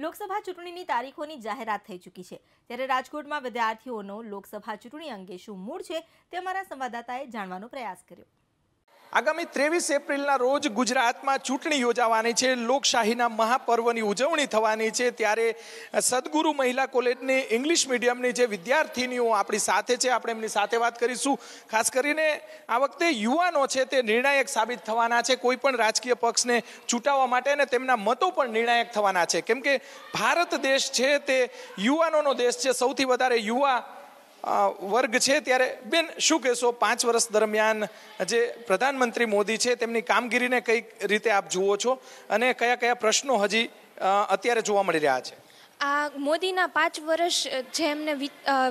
લોકસભા ચૂંટણીની તારીખોની જાહેરાત થઈ ચૂકી છે, ત્યારે રાજકોટમાં વિદ્યાર્થીઓનો લોકસભા ચૂંટણી અંગે શું મૂડ છે તે અમારા સંવાદદાતાએ જાણવાનો પ્રયાસ કર્યો. આગામી 23 એપ્રિલના રોજ ગુજરાતમાં ચૂંટણી યોજાવાની છે. લોકશાહીના મહાપર્વની ઉજવણી થવાની છે. ત્યારે સદગુરુ મહિલા કોલેજની ઇંગ્લિશ મીડિયમની જે વિદ્યાર્થીનીઓ આપણી સાથે છે, આપણે એમની સાથે વાત કરીશું. ખાસ કરીને આ વખતે યુવાનો છે તે નિર્ણાયક સાબિત થવાના છે કોઈ પણ રાજકીય પક્ષને ચૂંટાવવા માટે, અને તેમના મતો પણ નિર્ણાયક થવાના છે. કેમ કે ભારત દેશ છે તે યુવાનોનો દેશ છે, સૌથી વધારે યુવા વર્ગ છે. ત્યારે બેન, શું કહેશો, 5 વર્ષ દરમિયાન જે પ્રધાનમંત્રી મોદી છે તેમની કામગીરીને કઈ રીતે આપ જુઓ છો, અને કયા કયા પ્રશ્નો હજી અત્યારે જોવા મળી રહ્યા છે? આ મોદીના 5 વર્ષ જે એમને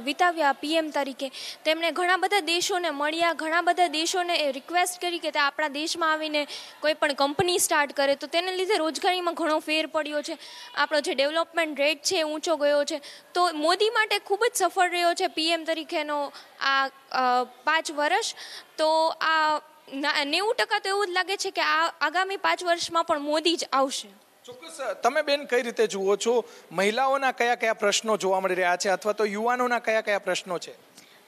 વિતાવ્યા પીએમ તરીકે, તેમણે ઘણા બધા દેશોને મળ્યા, ઘણા બધા દેશોને રિક્વેસ્ટ કરી કે તે આપણા દેશમાં આવીને કોઈ પણ કંપની સ્ટાર્ટ કરે, તો તેને લીધે રોજગારીમાં ઘણો ફેર પડ્યો છે. આપણો જે ડેવલપમેન્ટ રેટ છે ઊંચો ગયો છે. તો મોદી માટે ખૂબ જ સફળ રહ્યો છે પીએમ તરીકેનો આ 5 વર્ષ. તો આ 90% તો એવું જ લાગે છે કે આ આગામી 5 વર્ષમાં પણ મોદી જ આવશે. ચોક્કસ. તમે બેન કઈ રીતે જુઓ છો, મહિલાઓના કયા કયા પ્રશ્નો જોવા મળી રહ્યા છે, અથવા તો યુવાનોના કયા કયા પ્રશ્નો છે?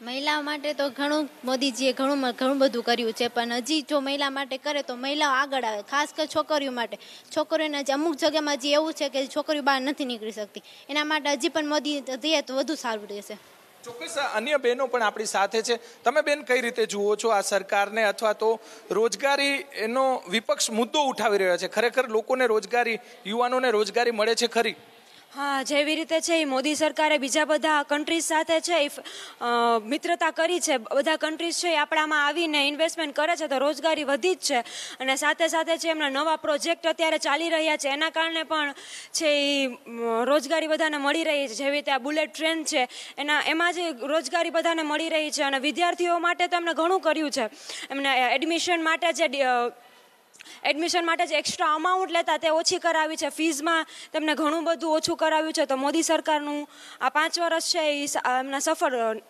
મહિલાઓ માટે તો ઘણું મોદીજીએ ઘણું બધું કર્યું છે, પણ હજી જો મહિલા માટે કરે તો મહિલાઓ આગળ આવે. ખાસ કરી છોકરીઓ માટે, છોકરીઓને અમુક જગ્યામાં હજી એવું છે કે છોકરીઓ બહાર નથી નીકળી શકતી, એના માટે હજી પણ મોદી દે તો વધુ સારું રહેશે. ચોક્કસ. અન્ય બહેનો પણ આપણી સાથે છે. તમે બેન કઈ રીતે જુઓ છો આ સરકારને, અથવા તો રોજગારી એનો વિપક્ષ મુદ્દો ઉઠાવી રહ્યો છે? ખરેખર લોકોને રોજગારી, યુવાનોને રોજગારી મળે છે ખરી? હા, જેવી રીતે છે એ મોદી સરકારે બીજા બધા કન્ટ્રીઝ સાથે છે એ મિત્રતા કરી છે. બધા કન્ટ્રીઝ છે એ આપણામાં આવીને ઇન્વેસ્ટમેન્ટ કરે છે, તો રોજગારી વધી જ છે. અને સાથે સાથે છે એમના નવા પ્રોજેક્ટ અત્યારે ચાલી રહ્યા છે, એના કારણે પણ છે એ રોજગારી બધાને મળી રહી છે. જેવી રીતે આ બુલેટ ટ્રેન છે, એમાં જે રોજગારી બધાને મળી રહી છે. અને વિદ્યાર્થીઓ માટે તો એમણે ઘણું કર્યું છે. એમને એડમિશન માટે જે એક્સ્ટ્રા અમાઉન્ટ લેતા તે ઓછી કરાવી છે, ફીઝમાં તેમને ઘણું બધું ઓછું કરાવ્યું છે. તો મોદી સરકારનું આ 5 વર્ષ છે એ એમના સફળ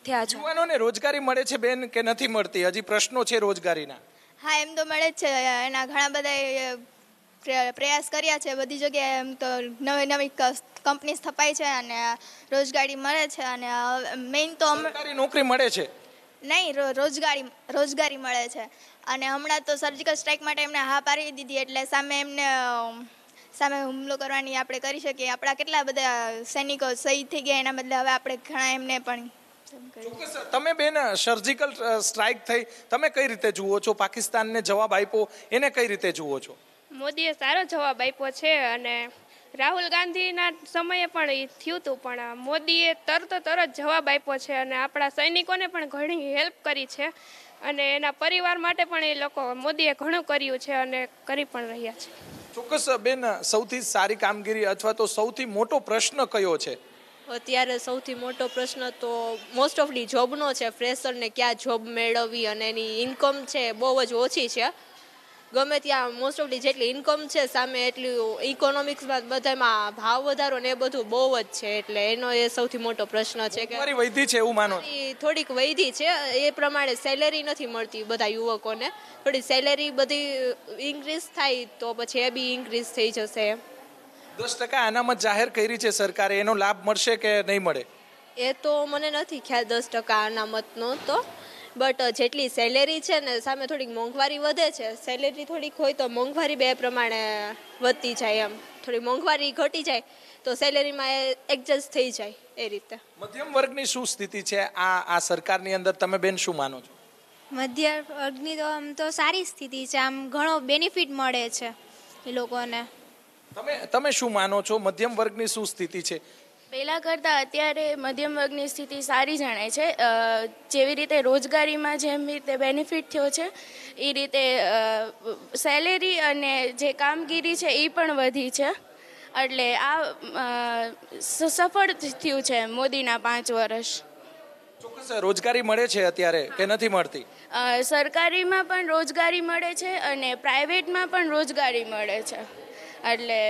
થયા છે. યુવાનોને રોજગારી મળે છે બેન કે નથી મળતી? હજી પ્રશ્નો છે રોજગારીના? હા, એમ તો મળે જ છે. એના ઘણા બધા પ્રયાસ કર્યા છે બધી જગ્યાએ. એમ તો નવી કંપની સ્થપાય છે અને રોજગારી મળે છે. અને મેઇન તો સરકારી નોકરી મળે છે નહીં, રોજગારી મળે છે. અને હમણાં તો સર્જિકલ સ્ટ્રાઇક માટે એમને હા પાડી દીધી, એટલે સામે હુમલો કરવાની આપણે કરી શકીએ. આપણા કેટલા બધા સૈનિકો શહીદ થઈ ગયા, એના બદલે હવે આપણે ઘણા એમને પણ. ચોક્કસ. તમે બેન, સર્જિકલ સ્ટ્રાઇક થઈ, તમે કઈ રીતે જુઓ છો? પાકિસ્તાનને જવાબ આપ્યો, એને કઈ રીતે જુઓ છો? મોદીએ સારો જવાબ આપ્યો છે, અને રાહુલ ગાંધીના સમયે પણ એ થયું હતું, પણ મોદીએ તરત જવાબ આપ્યો છે. અને આપણા સૈનિકોને પણ ઘણી હેલ્પ કરી છે, અને એના પરિવાર માટે પણ એ લોકો મોદીએ ઘણું કર્યું છે અને કરી પણ રહ્યા છે. ચોક્કસ. બેન, સૌથી સારી કામગીરી અથવા તો સૌથી મોટો પ્રશ્ન કયો છે અત્યારે? સૌથી મોટો પ્રશ્ન તો મોસ્ટ ઓફલી જોબનો છે. ફ્રેશરને ક્યાં જોબ મેળવવી, અને એની ઇન્કમ છે બહુ જ ઓછી છે. ગમે ત્યાં મોસ્ટ ઓફલી જેટલી ઇન્કમ છે સામે એટલું ઇકોનોમિક્સમાં બધામાં ભાવ વધારો ને એ બધું બહુ જ છે. એટલે એનો એ સૌથી મોટો પ્રશ્ન છે કે વૈધી છે એવું માનો? થોડીક વૈધી છે. એ પ્રમાણે સેલેરી નથી મળતી બધા યુવકોને. થોડી સેલેરી બધી ઇન્ક્રીઝ થાય તો પછી એ બી ઇન્ક્રીઝ થઈ જશે. 10% અનામત જાહેર કરી છે સરકારે, એનો લાભ મળશે કે નહીં મળે? એ તો મને નથી ખ્યાલ 10% અનામતનો તો. બટ જેટલી સેલેરી છે ને સામે થોડીક મોંઘવારી વધે છે. સેલેરી થોડીક હોય તો મોંઘવારી બે પ્રમાણે વધતી જાય. એમ થોડી મોંઘવારી ઘટી જાય તો સેલેરીમાં એડજસ્ટ થઈ જાય એ રીતે. મધ્યમ વર્ગની શું સ્થિતિ છે આ સરકારની અંદર? તમે બેન શું માનો છો? મધ્યમ વર્ગની તો આમ તો સારી સ્થિતિ છે, આમ ઘણો બેનિફિટ મળે છે એ લોકોને. તમે શું માનો છો? મધ્યમ વર્ગની શું સ્થિતિ છે? પહેલાં કરતાં અત્યારે મધ્યમ વર્ગની સ્થિતિ સારી જણાય છે. જેવી રીતે રોજગારીમાં જેમ રીતે બેનિફિટ થયો છે, એ રીતે સેલેરી અને જે કામગીરી છે એ પણ વધી છે. એટલે આ સફળ થયું છે મોદીના 5 વર્ષ. ચોક્કસ. રોજગારી મળે છે અત્યારે કે નથી મળતી? સરકારીમાં પણ રોજગારી મળે છે અને પ્રાઇવેટમાં પણ રોજગારી મળે છે. એટલે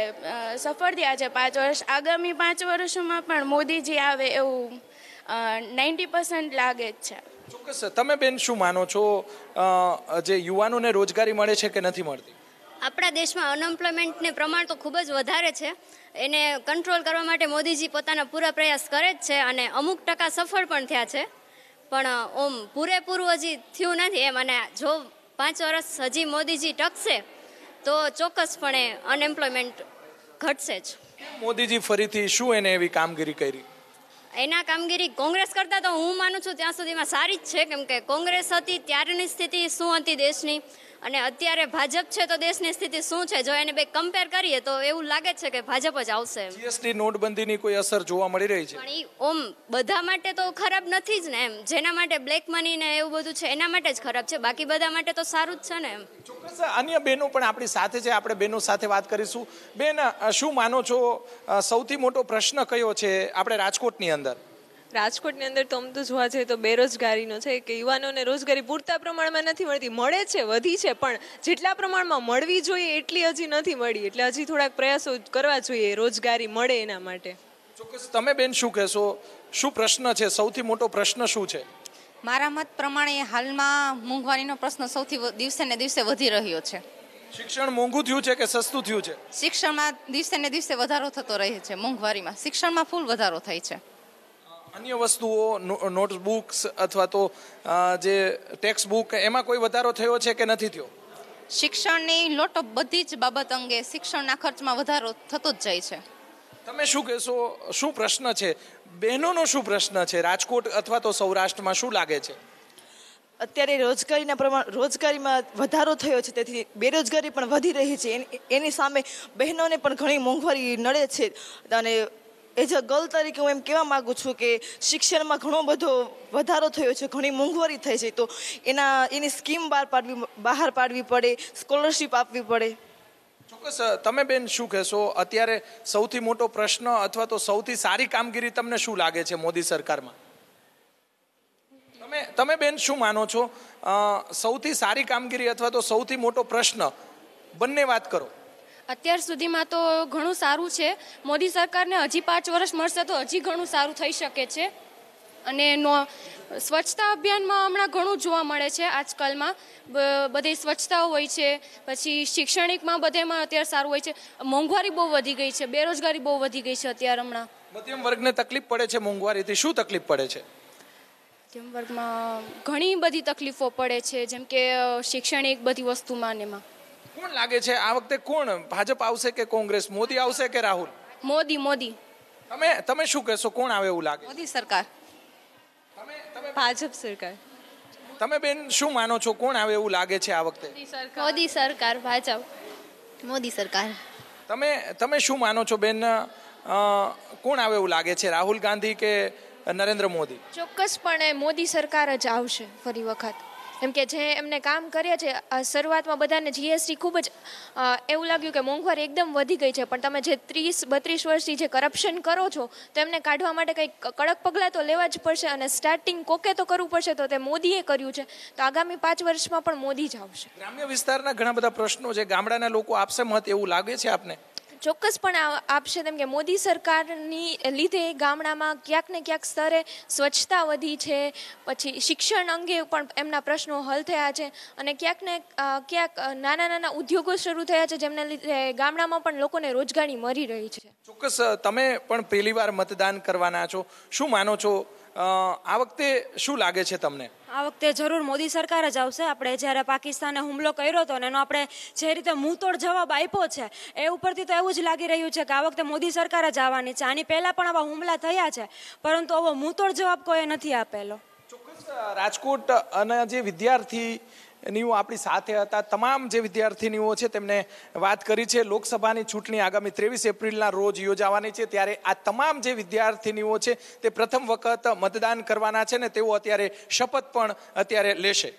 સફળ થયા છે 5 વર્ષ. આગામી 5 વર્ષોમાં પણ મોદીજી આવે એવું 90% લાગે જ છે. ચોક્કસ. તમે બેન શું માનો છો, જે યુવાનોને રોજગારી મળે છે કે નથી મળતી? આપણા દેશમાં અનએમ્પ્લોયમેન્ટનું પ્રમાણ તો ખૂબ જ વધારે છે. એને કંટ્રોલ કરવા માટે મોદીજી પોતાના પૂરા પ્રયાસ કરે જ છે અને અમુક ટકા સફળ પણ થયા છે. પણ ઓમ પૂરેપૂરું હજી થયું નથી એમ. અને જો 5 વર્ષ હજી મોદીજી ટકશે તો ચોક્કસપણે અનએમ્પ્લોયમેન્ટ ઘટશે જ. મોદીજી ફરીથી શું એને એવી કામગીરી કરી? એના કામગીરી કોંગ્રેસ કરતાં તો હું માનું છું ત્યાં સુધીમાં સારી જ છે. કેમ કે કોંગ્રેસ હતી ત્યારની સ્થિતિ શું હતી દેશની અને અત્યારે ભાજપ છે તો દેશની સ્થિતિ શું છે, જો એને બે કમ્પેર કરીએ તો એવું લાગે છે કે ભાજપ જ આવશે. જીએસટી નોટબંધીની કોઈ અસર જોવા મળી રહી છે? પણ એ ઓમ બધા માટે તો ખરાબ નથી જ ને એમ. જેના માટે બ્લેક મની ને એવું બધું છે એના માટે જ ખરાબ છે, બાકી બધા માટે તો સારું જ છે ને એમ. ચોક્કસ અન્ય બહેનો પણ આપણી સાથે છે, આપણે બહેનો સાથે વાત કરીશું. બેન, શું માનો છો સૌથી મોટો પ્રશ્ન કયો છે આપણે રાજકોટની અંદર? રાજકોટની અંદર તો આમ તો જોવા જઈએ તો બેરોજગારીનો છે કે યુવાનોને રોજગારી પૂરતા પ્રમાણમાં નથી મળતી. મળે છે, વધી છે, પણ જેટલા પ્રમાણમાં મળવી જોઈએ એટલી હજી નથી મળી. એટલે હજી થોડાક પ્રયાસો કરવા જોઈએ રોજગારી મળે એના માટે. ચોક્કસ તમે બેન શું કહેશો, શું પ્રશ્ન છે, સૌથી મોટો પ્રશ્ન શું છે? મારા મત પ્રમાણે હાલમાં મોંઘવારીનો પ્રશ્ન સૌથી દિવસે ને દિવસે વધી રહ્યો છે. શિક્ષણ મોંઘું થયું છે કે સસ્તું થયું છે? શિક્ષણમાં દિવસે ને દિવસે વધારો થતો રહે છે. મોંઘવારીમાં શિક્ષણમાં ફૂલ વધારો થાય છે. અન્ય વસ્તુઓ નોટબુક્સ અથવા તો જે ટેક્સ્ટ બુક એમાં કોઈ વધારો થયો છે કે નથી થયો? શિક્ષણની લોટો બધી જ બાબત અંગે શિક્ષણના ખર્ચમાં વધારો થતો જ જાય છે. તમે શું કહેશો, શું પ્રશ્ન છે બહેનોનો, શું પ્રશ્ન છે રાજકોટ અથવા તો સૌરાષ્ટ્રમાં, શું લાગે છે? અત્યારે રોજગારીમાં વધારો થયો છે, તેથી બેરોજગારી પણ વધી રહી છે. એની સામે બહેનોને પણ ઘણી મોંઘવારી નડે છે. અને એઝ અ ગર્લ તરીકે હું એમ કહેવા માગું છું કે શિક્ષણમાં ઘણો બધો વધારો થયો છે, ઘણી મોંઘવારી થઈ છે, તો એની સ્કીમ બહાર પાડવી પડે, સ્કોલરશિપ આપવી પડે. ચોક્કસ તમે બેન શું કહેશો, અત્યારે સૌથી મોટો પ્રશ્ન અથવા તો સૌથી સારી કામગીરી તમને શું લાગે છે મોદી સરકારમાં? તમે બેન શું માનો છો, સૌથી સારી કામગીરી અથવા તો સૌથી મોટો પ્રશ્ન, બંને વાત કરો. અત્યાર સુધીમાં તો ઘણું સારું છે. મોદી સરકારને હજી 5 વર્ષ મળશે તો હજી ઘણું સારું થઈ શકે છે. અને સ્વચ્છતા અભિયાનમાં હમણાં ઘણું જોવા મળે છે. આજકાલમાં બધી સ્વચ્છતાઓ હોય છે, પછી શૈક્ષણિકમાં બધેમાં અત્યારે સારું હોય છે. મોંઘવારી બહુ વધી ગઈ છે, બેરોજગારી બહુ વધી ગઈ છે અત્યારે હમણાં. મધ્યમ વર્ગને તકલીફ પડે છે મોંઘવારીથી, શું તકલીફ પડે છે? મધ્યમ વર્ગમાં ઘણી બધી તકલીફો પડે છે, જેમ કે શૈક્ષણિક બધી વસ્તુમાં ને એમાં. કોણ લાગે છે આ વખતે, કોણ ભાજપ આવશે કે કોંગ્રેસ, મોદી આવશે કે રાહુલ? મોદી. તમે શું કહેશો, કોણ આવે એવું લાગે? મોદી સરકાર. ભાજપ સરકાર. તમે બેન શું માનો છો, કોણ આવે એવું લાગે છે આ વખતે? મોદી સરકાર. ભાજપ. મોદી સરકાર. તમે શું માનો છો બેન, કોણ આવે એવું લાગે છે, રાહુલ ગાંધી કે નરેન્દ્ર મોદી? ચોક્કસપણે મોદી સરકાર જ આવશે ફરી વખત. એમ કે જે એમને કામ કર્યા છે, શરૂઆતમાં બધાને જીએસટી ખૂબ જ એવું લાગ્યું કે મોંઘવારી એકદમ વધી ગઈ છે, પણ તમે જે 30-32 વર્ષથી જે કરપ્શન કરો છો તો એમને કાઢવા માટે કંઈક કડક પગલાં તો લેવા જ પડશે. અને સ્ટાર્ટિંગ કોકે તો કરવું પડશે, તો તે મોદીએ કર્યું છે, તો આગામી 5 વર્ષમાં પણ મોદી જ આવશે. ગ્રામ્ય વિસ્તારના ઘણા બધા પ્રશ્નો છે, ગામડાના લોકો આપશે મત એવું લાગે છે આપને? ચોક્કસપણે આપશે. તેમ કે મોદી સરકારની લીધે ગામડામાં ક્યાંક ને ક્યાંક સ્તરે સ્વચ્છતા વધી છે, પછી શિક્ષણ અંગે પણ એમના પ્રશ્નો હલ થયા છે, અને ક્યાંક ને ક્યાંક નાના ઉદ્યોગો શરૂ થયા છે, જેમને લીધે ગામડામાં પણ લોકોને રોજગારી મળી રહી છે. ચોક્કસ તમે પણ પહેલી વાર મતદાન કરવાના છો, શું માનો છો આ વખતે, શું લાગે છે તમને? આ વખતે જરૂર મોદી સરકાર જ આવશે. આપણે જ્યારે પાકિસ્તાને હુમલો કર્યો હતો ને એનો આપણે જે રીતે મુંહતોડ જવાબ આપ્યો છે એ ઉપરથી તો એવું જ લાગી રહ્યું છે કે આ વખતે મોદી સરકાર જ આવવાની છે. આની પહેલાં પણ આવા હુમલા થયા છે, પરંતુ આવો મુંહતોડ જવાબ કોઈએ નથી આપેલો. ચોક્કસ રાજકોટ અને જે વિદ્યાર્થીનીઓ આપણી સાથે હતા, તમામ જે વિદ્યાર્થીનીઓ છે તેમને વાત કરી છે લોકસભાની ચૂંટણી આગામી 23 એપ્રિલના રોજ યોજાવાની છે, ત્યારે આ તમામ જે વિદ્યાર્થીનીઓ છે તે પ્રથમ વખત મતદાન કરવાના છે ને તેઓ અત્યારે શપથ પણ અત્યારે લેશે.